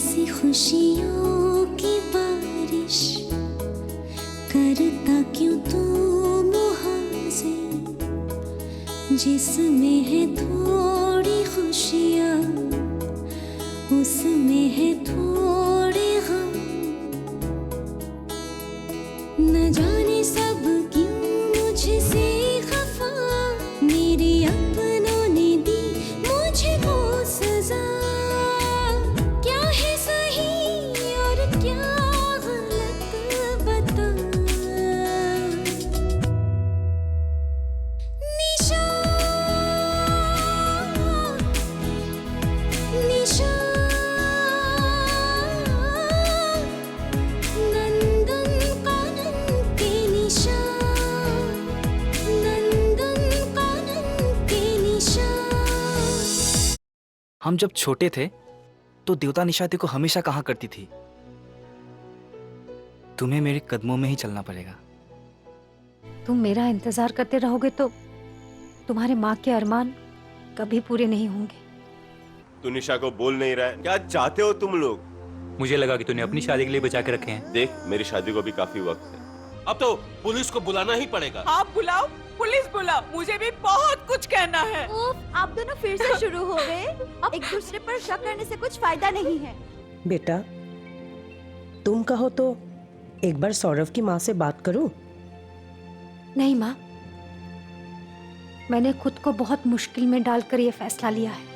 जैसी खुशियों की बारिश करता क्यों तू मुहासे, जिसमें है थोड़ी खुशियाँ उसमें है थोड़े गम। न जाने सब क्यों मुझसे खफा, मेरे अपनों ने दी मुझको सजा। क्या है सही और क्या गलत बता। निशा निशा नंदन कानन के निशा, नंदन कानन के निशा। हम जब छोटे थे तो देवता निशाती को हमेशा कहा करती थी, तुम्हें मेरे कदमों में ही चलना पड़ेगा। तुम मेरा इंतजार करते रहोगे तो तुम्हारे माँ के अरमान कभी पूरे नहीं होंगे। तू निशा को बोल नहीं रहा है, क्या चाहते हो तुम लोग? मुझे लगा कि तूने अपनी शादी के लिए बचा के रखे हैं। देख, मेरी शादी को भी काफी वक्त है। अब तो पुलिस को बुलाना ही पड़ेगा। आप बुलाओ, पुलिस बुलाओ, मुझे भी बहुत कुछ कहना है। आप दोनों फिर से शुरू हो गए। एक दूसरे पर शक करने से कुछ फायदा नहीं है। बेटा, तुम कहो तो एक बार सौरभ की माँ से बात करूं? नहीं माँ, मैंने खुद को बहुत मुश्किल में डालकर ये फैसला लिया है।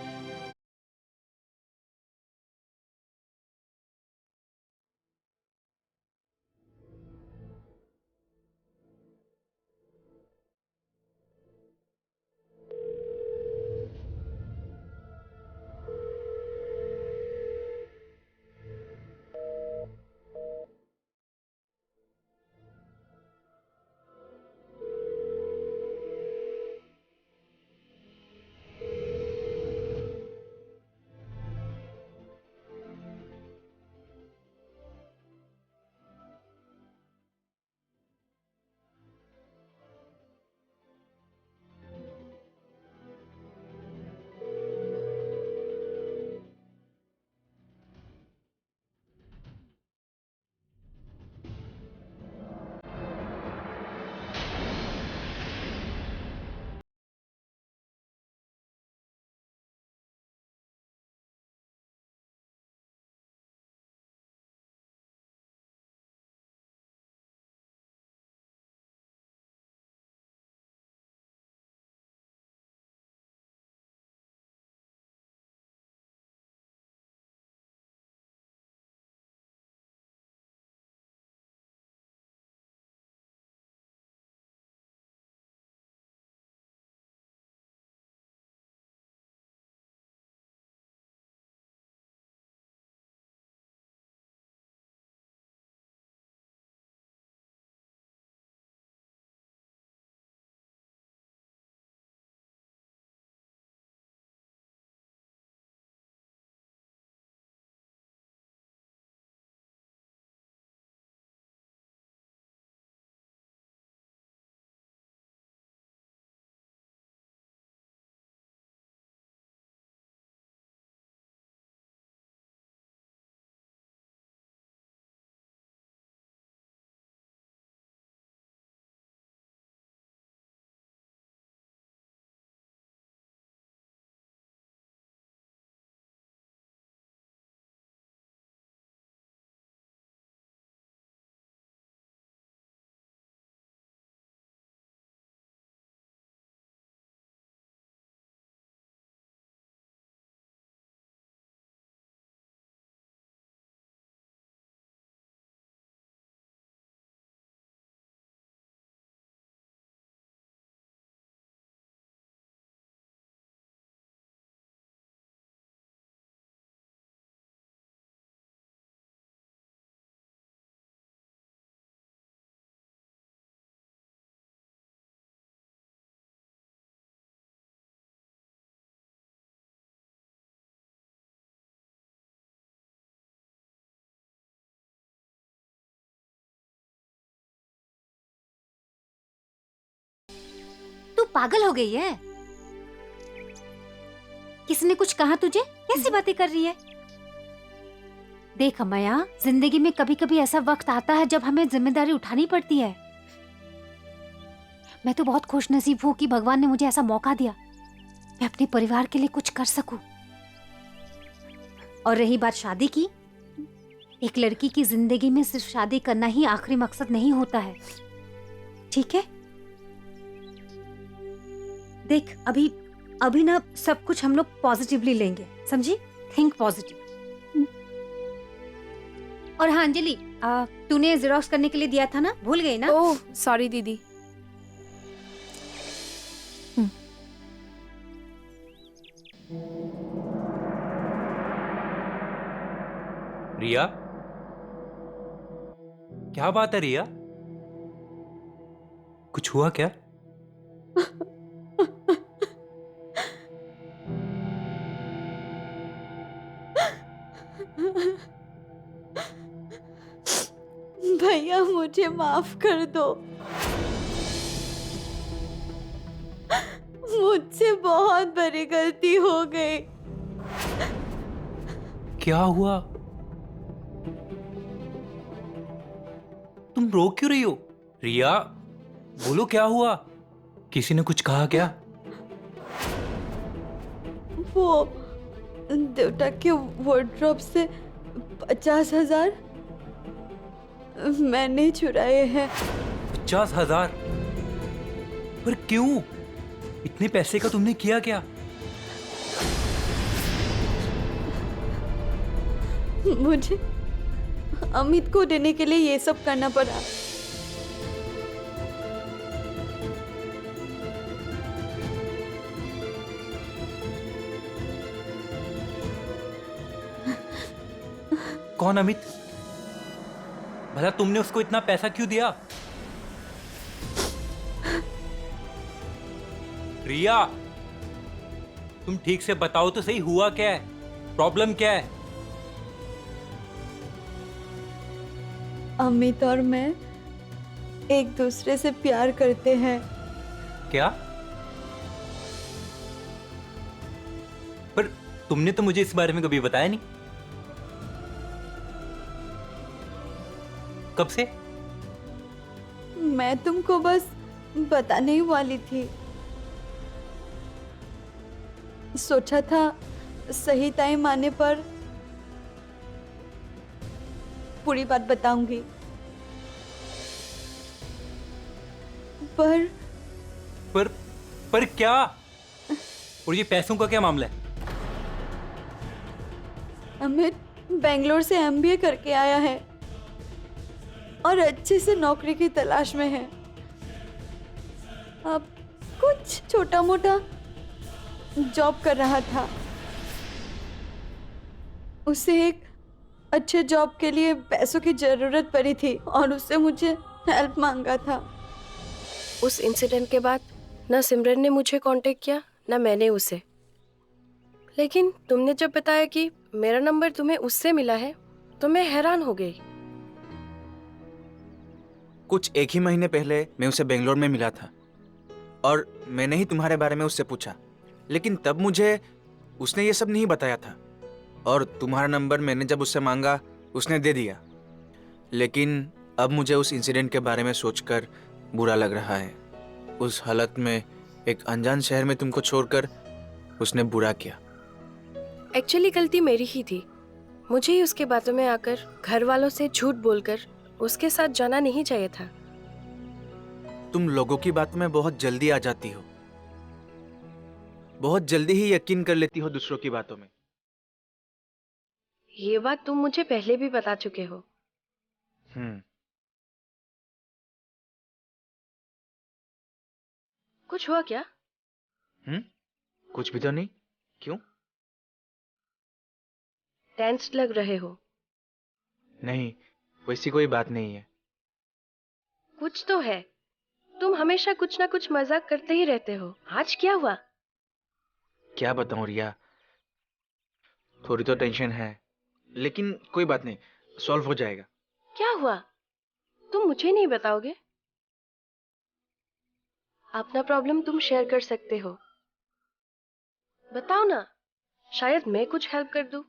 तू पागल हो गई है? किसने कुछ कहा तुझे? कैसी बातें कर रही है? देख अमया, जिंदगी में कभी कभी ऐसा वक्त आता है जब हमें जिम्मेदारी उठानी पड़ती है। मैं तो बहुत खुशनसीब हूँ कि भगवान ने मुझे ऐसा मौका दिया, मैं अपने परिवार के लिए कुछ कर सकूं। और रही बात शादी की, एक लड़की की जिंदगी में सिर्फ शादी करना ही आखिरी मकसद नहीं होता है, ठीक है? देख अभी ना सब कुछ हम लोग पॉजिटिवली लेंगे, समझी? Think positive. और हाँ अंजलि, तूने जेरोक्स करने के लिए दिया था ना, भूल गई ना? ओह सॉरी दीदी। रिया, क्या बात है रिया? कुछ हुआ क्या? भैया मुझे माफ कर दो, मुझसे बहुत बड़ी गलती हो गई। क्या हुआ? तुम रो क्यों रही हो? रिया, बोलो क्या हुआ? किसी ने कुछ कहा क्या? वो देवता के वार्डरोब से 50,000 मैंने चुराए हैं। 50,000? पर क्यों? इतने पैसे का तुमने किया क्या? मुझे अमित को देने के लिए ये सब करना पड़ा। कौन अमित? भला तुमने उसको इतना पैसा क्यों दिया? रिया, तुम ठीक से बताओ तो सही, हुआ क्या है? प्रॉब्लम क्या है? अमित और मैं एक दूसरे से प्यार करते हैं। क्या? पर तुमने तो मुझे इस बारे में कभी बताया नहीं। कब से? मैं तुमको बस बताने ही वाली थी, सोचा था सही टाइम आने पर पूरी बात बताऊंगी, पर क्या? और ये पैसों का क्या मामला है? अमित बेंगलोर से एमबीए करके आया है और अच्छे से नौकरी की तलाश में है। अब कुछ छोटा मोटा जॉब कर रहा था। उसे एक अच्छे जॉब के लिए पैसों की जरूरत पड़ी थी और उससे मुझे हेल्प मांगा था। उस इंसिडेंट के बाद ना सिमरन ने मुझे कांटेक्ट किया ना मैंने उसे। लेकिन तुमने जब बताया कि मेरा नंबर तुम्हें उससे मिला है तो मैं हैरान हो गई। कुछ 1 ही महीने पहले मैं उसे बेंगलोर में मिला था और मैंने ही तुम्हारे बारे में उससे पूछा, लेकिन तब मुझे उसने ये सब नहीं बताया था और तुम्हारा नंबर मैंने जब उससे मांगा उसने दे दिया। लेकिन अब मुझे उस इंसिडेंट के बारे में सोचकर बुरा लग रहा है। उस हालत में एक अनजान शहर में तुमको छोड़कर उसने बुरा किया। एक्चुअली गलती मेरी ही थी। मुझे ही उसके बातों में आकर घर वालों से झूठ बोलकर उसके साथ जाना नहीं चाहिए था। तुम लोगों की बातों में बहुत जल्दी आ जाती हो, बहुत जल्दी ही यकीन कर लेती हो दूसरों की बातों में। ये बात तुम मुझे पहले भी बता चुके हो। कुछ हुआ क्या? कुछ भी तो नहीं। क्यों? टेंस्ड लग रहे हो। नहीं, वैसी कोई बात नहीं है। कुछ तो है। तुम हमेशा कुछ ना कुछ मजाक करते ही रहते हो। आज क्या हुआ? क्या बताऊं रिया, थोड़ी तो टेंशन है, लेकिन कोई बात नहीं, सॉल्व हो जाएगा। क्या हुआ? तुम मुझे नहीं बताओगे? अपना प्रॉब्लम तुम शेयर कर सकते हो। बताओ ना, शायद मैं कुछ हेल्प कर दूं।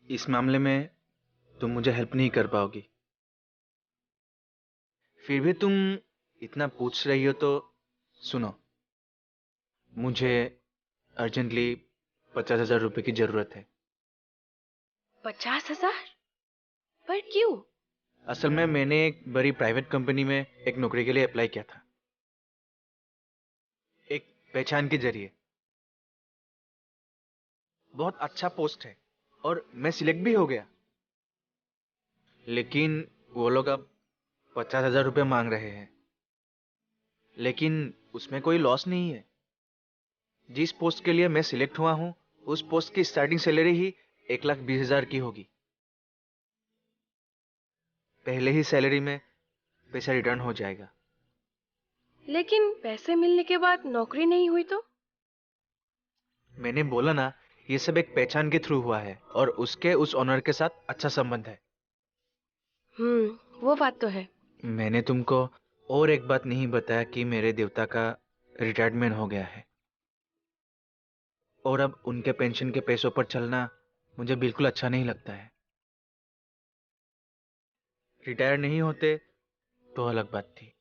इस मामले में तुम मुझे हेल्प नहीं कर पाओगी। फिर भी तुम इतना पूछ रही हो तो सुनो, मुझे अर्जेंटली 50,000 रुपए की जरूरत है। 50,000? पर क्यों? असल में मैंने एक बड़ी प्राइवेट कंपनी में एक नौकरी के लिए अप्लाई किया था, एक पहचान के जरिए। बहुत अच्छा पोस्ट है और मैं सिलेक्ट भी हो गया, लेकिन वो लोग अब 50,000 रुपये मांग रहे हैं। लेकिन उसमें कोई लॉस नहीं है। जिस पोस्ट के लिए मैं सिलेक्ट हुआ हूं, उस पोस्ट की स्टार्टिंग सैलरी ही 1,20,000 की होगी। पहले ही सैलरी में पैसा रिटर्न हो जाएगा। लेकिन पैसे मिलने के बाद नौकरी नहीं हुई तो? मैंने बोला ना, ये सब एक पहचान के थ्रू हुआ है और उसके उस ऑनर के साथ अच्छा संबंध है। वो बात तो है। मैंने तुमको और एक बात नहीं बताया कि मेरे देवता का रिटायरमेंट हो गया है और अब उनके पेंशन के पैसों पर चलना मुझे बिल्कुल अच्छा नहीं लगता है। रिटायर नहीं होते तो अलग बात थी,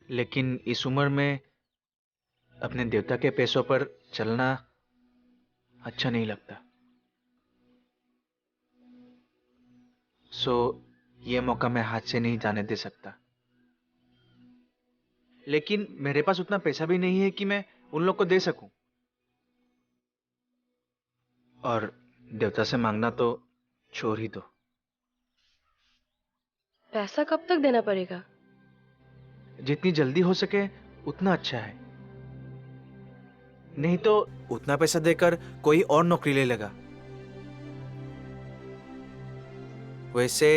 लेकिन इस उम्र में अपने देवता के पैसों पर चलना अच्छा नहीं लगता। ये मौका मैं हाथ से नहीं जाने दे सकता। लेकिन मेरे पास उतना पैसा भी नहीं है कि मैं उन लोग को दे सकूं, और देवता से मांगना तो छोड़ ही दो। पैसा कब तक देना पड़ेगा? जितनी जल्दी हो सके उतना अच्छा है, नहीं तो उतना पैसा देकर कोई और नौकरी ले लेगा। वैसे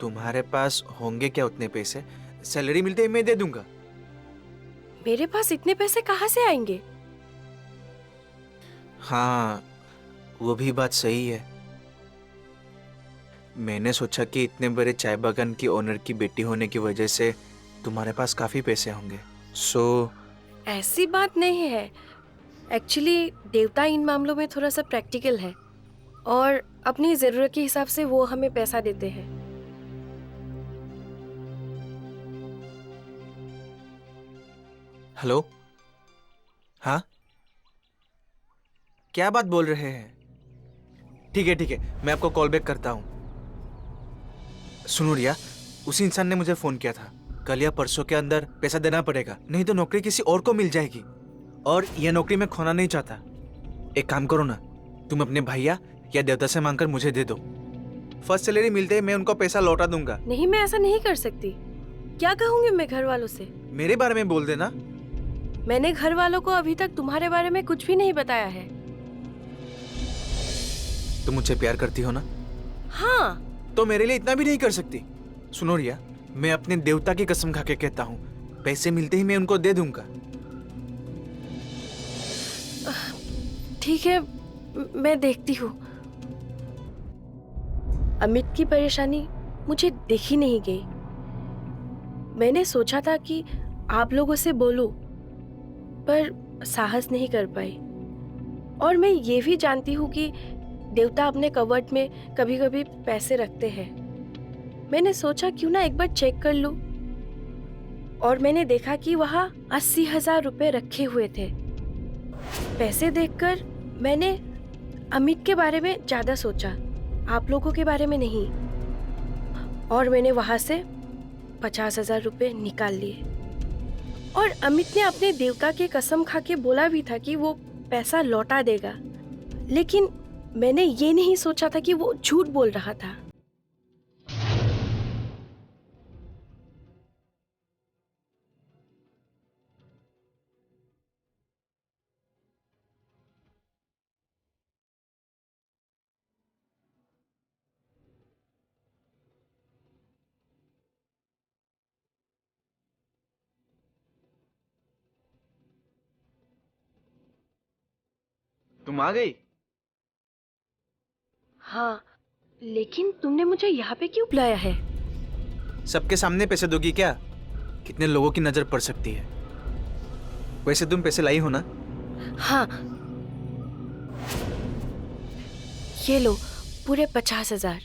तुम्हारे पास होंगे क्या उतने पैसे? सैलरी मिलते ही मैं दे दूंगा। मेरे पास इतने पैसे कहाँ से आएंगे? हाँ, वो भी बात सही है। मैंने सोचा कि इतने बड़े चाय बागान की ओनर की बेटी होने की वजह से तुम्हारे पास काफी पैसे होंगे। ऐसी बात नहीं है। एक्चुअली देवता इन मामलों में थोड़ा सा प्रैक्टिकल है और अपनी जरूरत के हिसाब से वो हमें पैसा देते हैं। हेलो, हाँ, क्या बात बोल रहे हैं? ठीक है, मैं आपको कॉल बैक करता हूँ। सुनो रिया, उसी इंसान ने मुझे फोन किया था। कल या परसों के अंदर पैसा देना पड़ेगा, नहीं तो नौकरी किसी और को मिल जाएगी, और यह नौकरी मैं खोना नहीं चाहता। एक काम करो ना, तुम अपने भैया या देवता से मांगकर मुझे दे दो। फर्स्ट सैलरी मिलते ही मैं उनको पैसा लौटा दूंगा। नहीं, मैं ऐसा नहीं कर सकती। क्या कहूंगी मैं घर वालों से? मेरे बारे में बोल देना। मैंने घर वालों को अभी तक तुम्हारे बारे में कुछ भी नहीं बताया है। तुम मुझसे प्यार करती हो ना? हाँ। तो मेरे लिए इतना भी नहीं कर सकती? सुनो रिया, मैं अपने देवता की कसम खा के कहता हूँ, पैसे मिलते ही मैं उनको दे दूंगा। ठीक है, मैं देखती हूँ। अमित की परेशानी मुझे देखी नहीं गई। मैंने सोचा था कि आप लोगों से बोलूं, पर साहस नहीं कर पाई। और मैं ये भी जानती हूँ कि देवता अपने कवर्ट में कभी कभी पैसे रखते हैं। मैंने सोचा क्यों ना एक बार चेक कर लूं, और मैंने देखा कि वहाँ 80,000 रुपए रखे हुए थे। पैसे देखकर मैंने अमित के बारे में ज्यादा सोचा, आप लोगों के बारे में नहीं, और मैंने वहां से 50,000 रुपए निकाल लिए। और अमित ने अपने देवता के कसम खा के बोला भी था कि वो पैसा लौटा देगा, लेकिन मैंने ये नहीं सोचा था कि वो झूठ बोल रहा था। तुम आ गई? हाँ, लेकिन तुमने मुझे यहाँ पे क्यों बुलाया है? सबके सामने पैसे दोगी क्या? कितने लोगों की नजर पड़ सकती है। वैसे तुम पैसे लाई हो ना? हाँ। ये लो पूरे 50,000।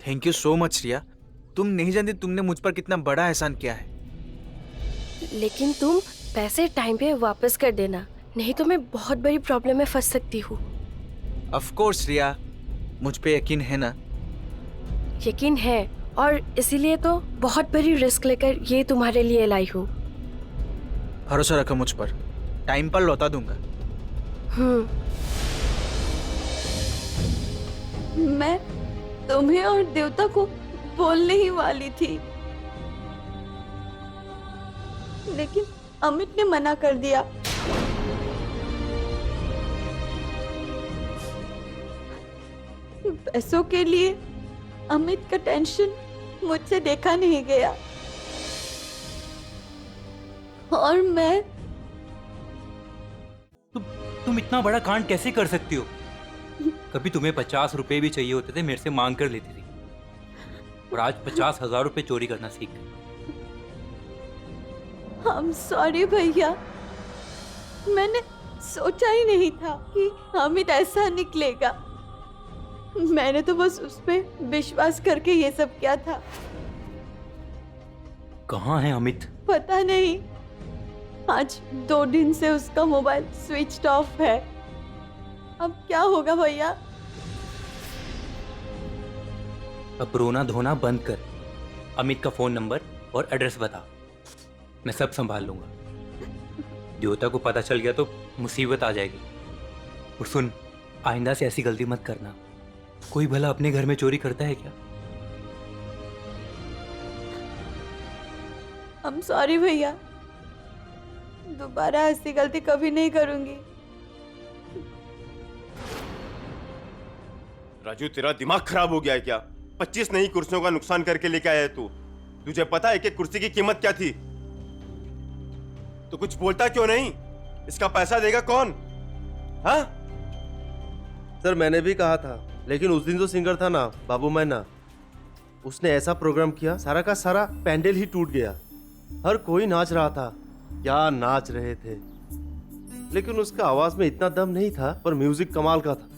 थैंक यू सो मच रिया। तुम नहीं जानती तुमने मुझ पर कितना बड़ा एहसान किया है। लेकिन तुम पैसे टाइम पे वापस कर देना, नहीं तो मैं बहुत बड़ी प्रॉब्लम में फंस सकती हूँ। ऑफ कोर्स रिया, मुझ पे यकीन है ना? यकीन है, और इसीलिए तो बहुत बड़ी रिस्क लेकर ये तुम्हारे लिए लाई हूँ। भरोसा रखो मुझ पर, टाइम पर लौटा दूंगा। मैं तुम्हें और देवता को बोलने ही वाली थी, लेकिन अमित ने मना कर दिया। पैसों के लिए अमित का टेंशन मुझसे देखा नहीं गया, और मैं तुम इतना बड़ा कांड कैसे कर सकती हो? कभी तुम्हें 50 रुपए भी चाहिए होते थे, मेरे से मांग कर लेती थी, और आज 50,000 रुपए चोरी करना सीख गई। I'm sorry भैया, मैंने सोचा ही नहीं था कि अमित ऐसा निकलेगा। मैंने तो बस उस पे विश्वास करके ये सब किया था। कहाँ है अमित? पता नहीं, आज 2 दिन से उसका मोबाइल स्विच ऑफ है। अब क्या होगा भैया? अब रोना धोना बंद कर, अमित का फोन नंबर और एड्रेस बता, मैं सब संभाल लूंगा। देवता को पता चल गया तो मुसीबत आ जाएगी। और सुन, आइंदा से ऐसी गलती मत करना। कोई भला अपने घर में चोरी करता है क्या? I'm sorry भैया, दोबारा ऐसी गलती कभी नहीं करूंगी। राजू, तेरा दिमाग खराब हो गया है क्या? 25 नई कुर्सियों का नुकसान करके लेके आया है तू। तुझे पता है कि कुर्सी की कीमत क्या थी? तो कुछ बोलता क्यों नहीं? इसका पैसा देगा कौन? हाँ? सर मैंने भी कहा था, लेकिन उस दिन जो सिंगर था ना, बाबू मैना, उसने ऐसा प्रोग्राम किया, सारा का सारा पैंडल ही टूट गया। हर कोई नाच रहा था, क्या नाच रहे थे। लेकिन उसका आवाज में इतना दम नहीं था, पर म्यूजिक कमाल का था।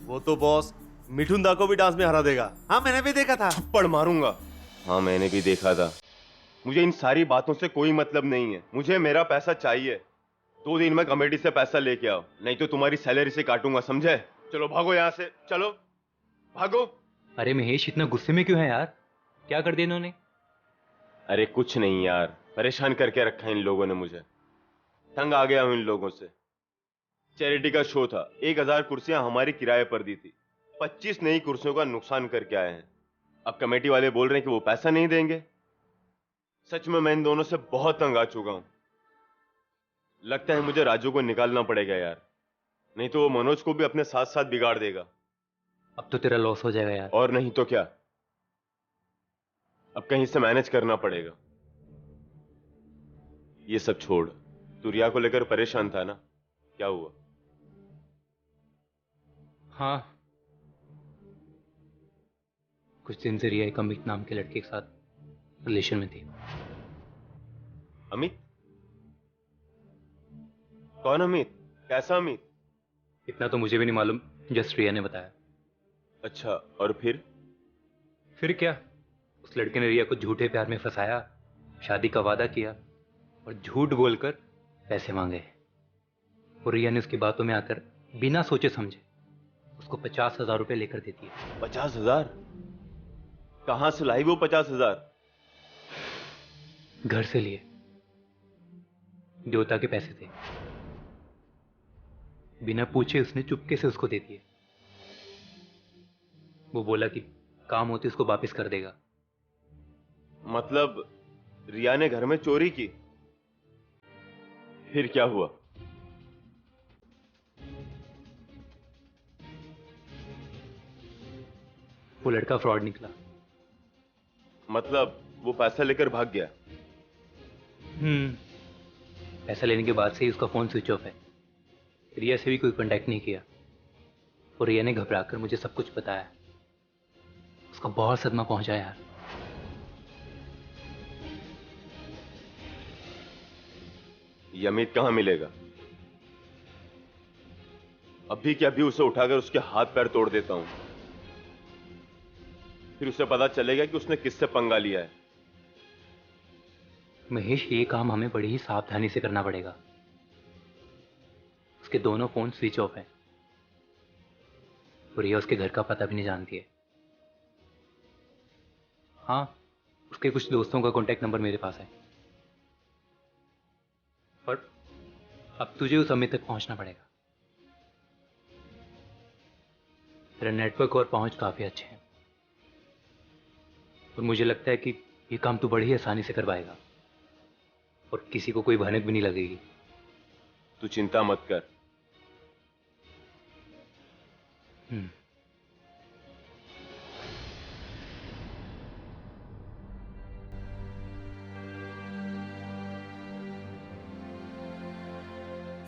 वो तो बॉस मिठुन को भी डांस में हरा देगा। हाँ मैंने भी देखा था। थप्पड़ मारूंगा। हाँ मैंने भी देखा था। मुझे इन सारी बातों से कोई मतलब नहीं है। मुझे मेरा पैसा चाहिए। 2 दिन में कमेटी से पैसा लेके आओ, नहीं तो तुम्हारी सैलरी से काटूंगा, समझे? चलो भागो यहाँ से, चलो भागो। अरे महेश, इतना गुस्से में क्यों है यार? क्या कर दिया इन्होंने? अरे कुछ नहीं यार, परेशान करके रखा है इन लोगों ने मुझे। तंग आ गया हूं इन लोगों से। चैरिटी का शो था, 1000 कुर्सियां हमारी किराए पर दी थी। 25 नई कुर्सियों का नुकसान करके आए हैं। अब कमेटी वाले बोल रहे हैं कि वो पैसा नहीं देंगे। सच में मैं इन दोनों से बहुत तंग आ चुका हूं। लगता है मुझे राजू को निकालना पड़ेगा यार, नहीं तो वो मनोज को भी अपने साथ साथ बिगाड़ देगा। अब तो तेरा लॉस हो जाएगा यार। और नहीं तो क्या, अब कहीं से मैनेज करना पड़ेगा। ये सब छोड़, तू रिया को लेकर परेशान था ना, क्या हुआ? हाँ, कुछ दिन से रिया एक अमित नाम के लड़के के साथ रिलेशन में थी। अमित? कौन अमित? कैसा अमित? इतना तो मुझे भी नहीं मालूम, जस्ट रिया ने बताया। अच्छा, और फिर? फिर क्या, उस लड़के ने रिया को झूठे प्यार में फंसाया, शादी का वादा किया और झूठ बोलकर पैसे मांगे। और रिया ने उसकी बातों में आकर बिना सोचे समझे उसको 50,000 रुपए लेकर देती है। 50,000? कहां से लाई वो 50,000? घर से लिए, देवता के पैसे थे। बिना पूछे उसने चुपके से उसको दे दिए। वो बोला कि काम होते उसको वापस कर देगा। मतलब रिया ने घर में चोरी की? फिर क्या हुआ? वो लड़का फ्रॉड निकला। मतलब वो पैसा लेकर भाग गया? पैसा लेने के बाद से ही उसका फोन स्विच ऑफ है। रिया से भी कोई कांटेक्ट नहीं किया। और रिया ने घबराकर मुझे सब कुछ बताया। उसका बहुत सदमा पहुंचा यार। ये अमित कहां मिलेगा? अभी के अभी उसे उठाकर उसके हाथ पैर तोड़ देता हूं। फिर उसे पता चलेगा कि उसने किससे पंगा लिया है। महेश, ये काम हमें बड़ी ही सावधानी से करना पड़ेगा। उसके दोनों फोन स्विच ऑफ हैं और ये उसके घर का पता भी नहीं जानती है। हाँ, उसके कुछ दोस्तों का कॉन्टैक्ट नंबर मेरे पास है, पर अब तुझे उस अमित तक पहुंचना पड़ेगा। तेरा नेटवर्क और पहुंच काफी अच्छे हैं और मुझे लगता है कि ये काम तू बड़ी ही आसानी से कर पाएगा और किसी को कोई भनक भी नहीं लगेगी। तू चिंता मत कर।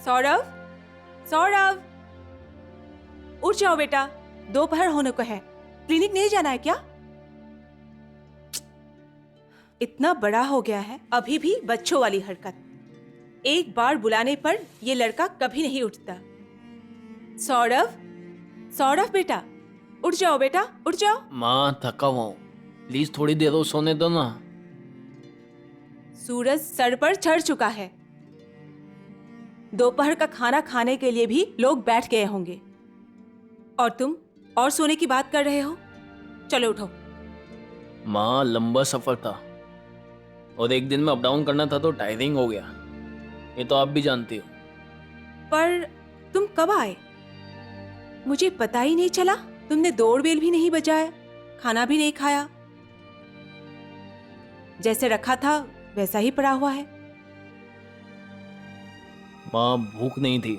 सौरभ, सौरभ, उठ जाओ बेटा, दोपहर होने को है। क्लिनिक नहीं जाना है क्या? इतना बड़ा हो गया है, अभी भी बच्चों वाली हरकत। एक बार बुलाने पर ये लड़का कभी नहीं उठता। सौरभ, सौरभ बेटा, उठ जाओ बेटा, उठ जाओ। माँ, थका हुआ हूँ, प्लीज थोड़ी देर और सोने दो ना। सूरज सर पर चढ़ चुका है। दोपहर का खाना खाने के लिए भी लोग बैठ गए होंगे और तुम और सोने की बात कर रहे हो। चलो उठो। माँ, लंबा सफर था और एक दिन में अप डाउन करना था तो टायरिंग हो गया, ये तो आप भी जानती हो। पर तुम कब आए? मुझे पता ही नहीं चला। तुमने दौड़ बेल भी नहीं बजाया, खाना भी नहीं खाया, जैसे रखा था वैसा ही पड़ा हुआ है। माँ, भूख नहीं थी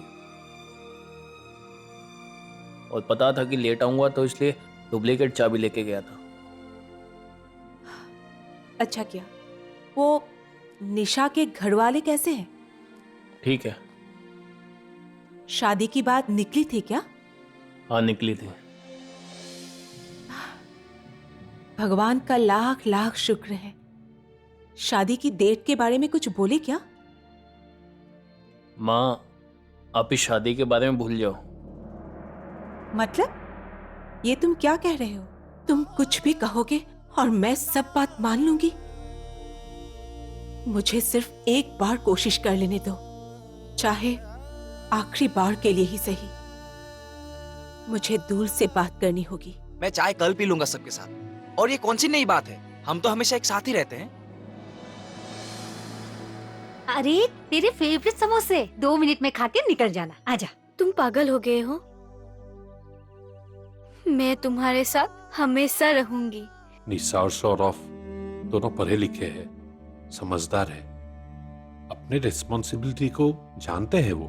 और पता था कि लेट आऊंगा तो इसलिए डुप्लीकेट चाबी लेके गया था। अच्छा किया। वो निशा के घर वाले कैसे हैं? ठीक है। शादी की बात निकली थी क्या? हाँ, निकली थी। भगवान का लाख लाख शुक्र है। शादी की डेट के बारे में कुछ बोले क्या? माँ, आप इस शादी के बारे में भूल जाओ। मतलब ये तुम क्या कह रहे हो? तुम कुछ भी कहोगे और मैं सब बात मान लूंगी? मुझे सिर्फ एक बार कोशिश कर लेने दो, चाहे आखिरी बार के लिए ही सही। मुझे दूर से बात करनी होगी। मैं चाय कल पी लूंगा सबके साथ, और ये कौन सी नई बात है? हम तो हमेशा एक साथ ही रहते हैं। अरे तेरे फेवरेट समोसे 2 मिनट में खा के निकल जाना। आजा। तुम पागल हो गए हो? मैं तुम्हारे साथ हमेशा रहूंगी। निशा और सौरभ दोनों पढ़े लिखे हैं, समझदार है, अपने रिस्पॉन्सिबिलिटी को जानते हैं। वो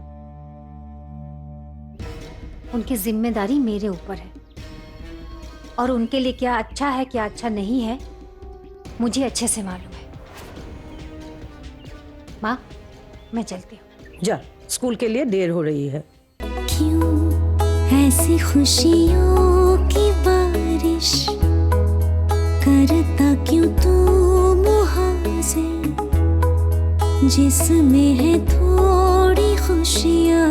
उनकी जिम्मेदारी मेरे ऊपर है और उनके लिए क्या अच्छा है क्या अच्छा नहीं है मुझे अच्छे से मालूम है। माँ, मैं चलती हूँ। जा, स्कूल के लिए देर हो रही है। क्यों ऐसी खुशियों की बारिश करता क्यों तू मुहासे, जिसमें है थोड़ी खुशियाँ